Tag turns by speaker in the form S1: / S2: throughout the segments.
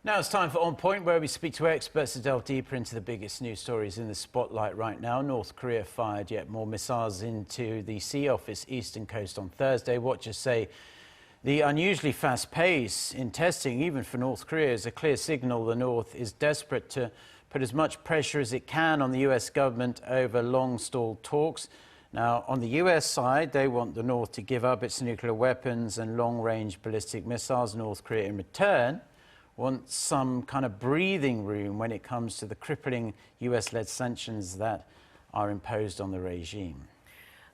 S1: Now it's time for On Point, where we speak to experts to delve deeper into the biggest news stories in the spotlight right now. North Korea fired yet more missiles into the sea off its eastern coast on Thursday. Watchers say the unusually fast pace in testing, even for North Korea, is a clear signal the North is desperate to put as much pressure as it can on the US government over long-stalled talks. Now, on the US side, they want the North to give up its nuclear weapons and long-range ballistic missiles. North Korea, in return, wants some kind of breathing room when it comes to the crippling US-led sanctions that are imposed on the regime.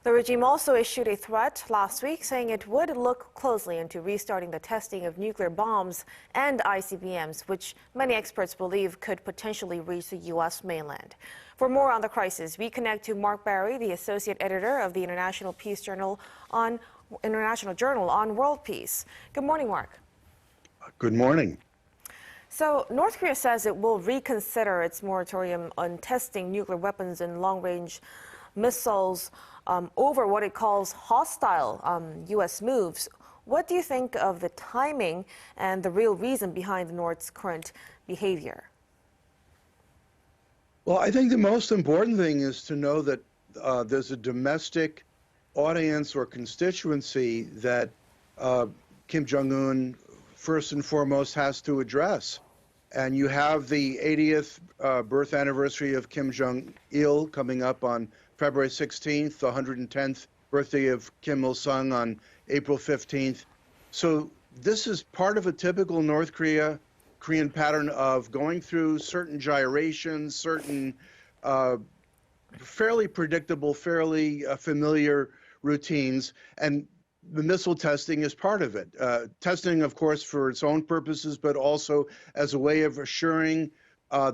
S2: The regime also issued a threat last week saying it would look closely into restarting the testing of nuclear bombs and ICBMs, which many experts believe could potentially reach the U.S. mainland. For more on the crisis, we connect to Mark Barry, the associate editor of the International Journal on World Peace. Good morning, Mark.
S3: Good morning.
S2: So, North Korea says it will reconsider its moratorium on testing nuclear weapons and long-range missiles over what it calls hostile U.S. moves. What do you think of the timing and the real reason behind the North's current behavior?
S3: Well, I think the most important thing is to know that there's a domestic audience or constituency that Kim Jong-un first and foremost has to address. And you have the 80th birth anniversary of Kim Jong-il coming up on February 16th, the 110th birthday of Kim Il-sung on April 15th. So this is part of a typical North Korean pattern of going through certain gyrations, certain fairly predictable, fairly familiar routines, and the missile testing is part of it. Testing, of course, for its own purposes, but also as a way of assuring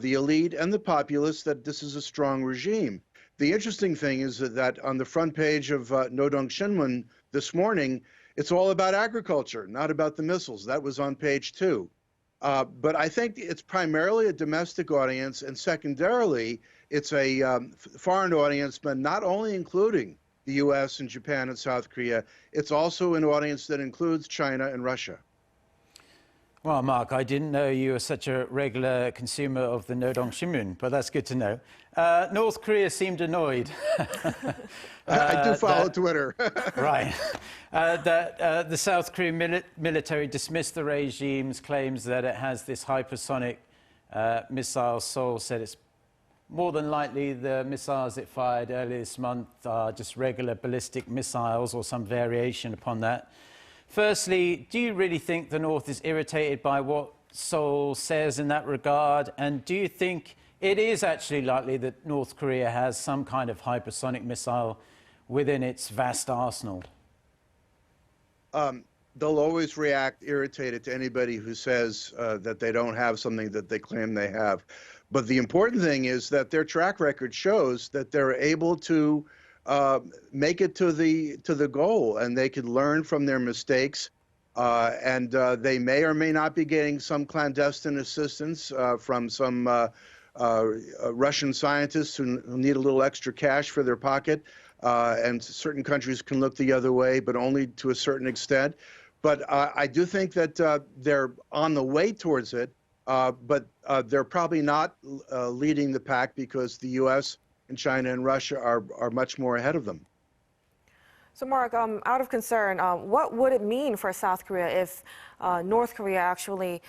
S3: the elite and the populace that this is a strong regime. The interesting thing is that on the front page of Nodong Shinmun this morning, it's all about agriculture, not about the missiles. That was on page 2. But I think it's primarily a domestic audience, and secondarily, it's a foreign audience, but not only including the U.S. and Japan and South Korea, it's also an audience that includes China and Russia.
S1: Well, Mark, I didn't know you were such a regular consumer of the Nodong Shinmun, but that's good to know. North Korea seemed annoyed.
S3: I do follow Twitter.
S1: Right. That the South Korean military dismissed the regime's claims that it has this hypersonic missile. Seoul said it's more than likely the missiles it fired earlier this month are just regular ballistic missiles or some variation upon that. Firstly, do you really think the North is irritated by what Seoul says in that regard? And do you think it is actually likely that North Korea has some kind of hypersonic missile within its vast arsenal?
S3: They'll always react irritated to anybody who says that they don't have something that they claim they have. But the important thing is that their track record shows that they're able to make it to the goal, and they can learn from their mistakes. And they may or may not be getting some clandestine assistance from some Russian scientists who need a little extra cash for their pocket. And certain countries can look the other way, but only to a certain extent. But I do think that they're on the way towards it, but they're probably not leading the pack because the U.S. and China and Russia are much more ahead of them.
S2: So, Mark, out of concern, what would it mean for South Korea if North Korea actually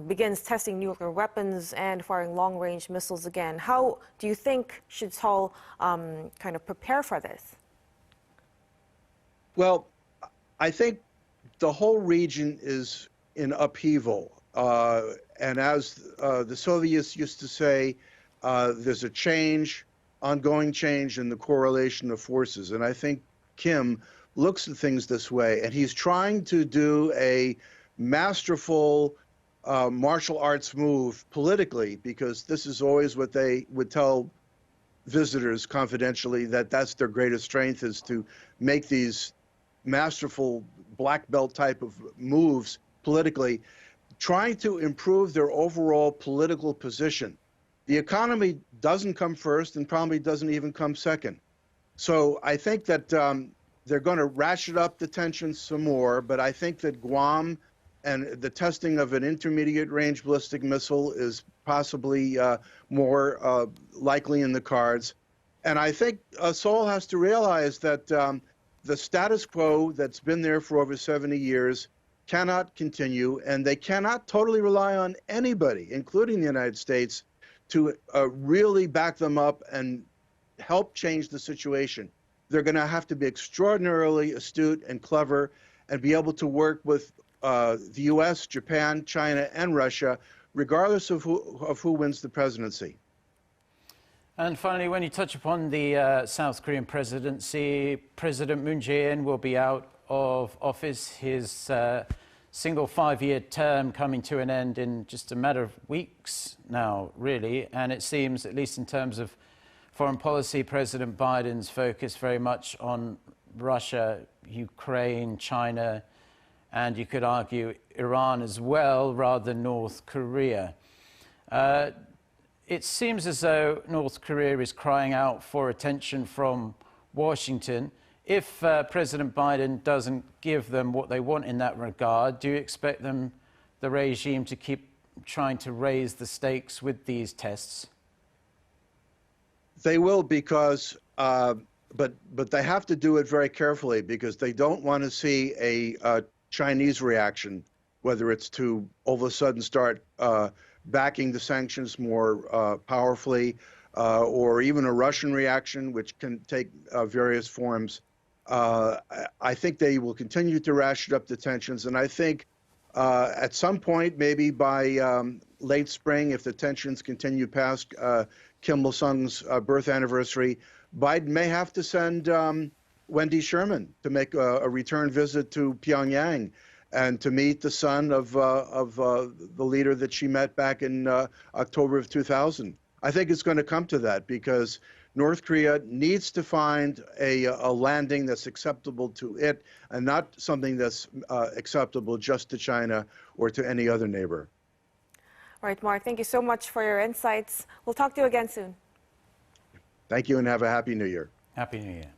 S2: begins testing nuclear weapons and firing long-range missiles again? How do you think should Seoul kind of prepare for this?
S3: Well, I think the whole region is in upheaval. And as the Soviets used to say, there's a change, ongoing change in the correlation of forces. And I think Kim looks at things this way, and he's trying to do a masterful martial arts move politically, because this is always what they would tell visitors confidentially, that that's their greatest strength, is to make these masterful black belt type of moves politically, trying to improve their overall political position. The economy doesn't come first and probably doesn't even come second. So I think that they're going to ratchet up the tensions some more, but I think that Guam and the testing of an intermediate range ballistic missile is possibly more likely in the cards. And I think Seoul has to realize that the status quo that's been there for over 70 years cannot continue, and they cannot totally rely on anybody, including the United States, to really back them up and help change the situation. They're going to have to be extraordinarily astute and clever and be able to work with the U.S., Japan, China, and Russia, regardless of who wins the presidency.
S1: And finally, when you touch upon the South Korean presidency, President Moon Jae-in will be out of office. His single 5-year term coming to an end in just a matter of weeks now, really. And it seems, at least in terms of foreign policy, President Biden's focus very much on Russia, Ukraine, China, and you could argue Iran as well, rather than North Korea. It seems as though North Korea is crying out for attention from Washington. If President Biden doesn't give them what they want in that regard, do you expect the regime, to keep trying to raise the stakes with these tests?
S3: They will, because, but they have to do it very carefully, because they don't want to see a Chinese reaction, whether it's to all of a sudden start backing the sanctions more powerfully, or even a Russian reaction, which can take various forms. I think they will continue to ratchet up the tensions, and I think at some point, maybe by late spring, if the tensions continue past Kim Il-sung's birth anniversary, Biden may have to send Wendy Sherman to make a return visit to Pyongyang and to meet the son of the leader that she met back in October of 2000. I think it's going to come to that, because North Korea needs to find a landing that's acceptable to it, and not something that's acceptable just to China or to any other neighbor.
S2: All right, Mark, thank you so much for your insights. We'll talk to you again soon.
S3: Thank you, and have a Happy New Year.
S1: Happy New Year.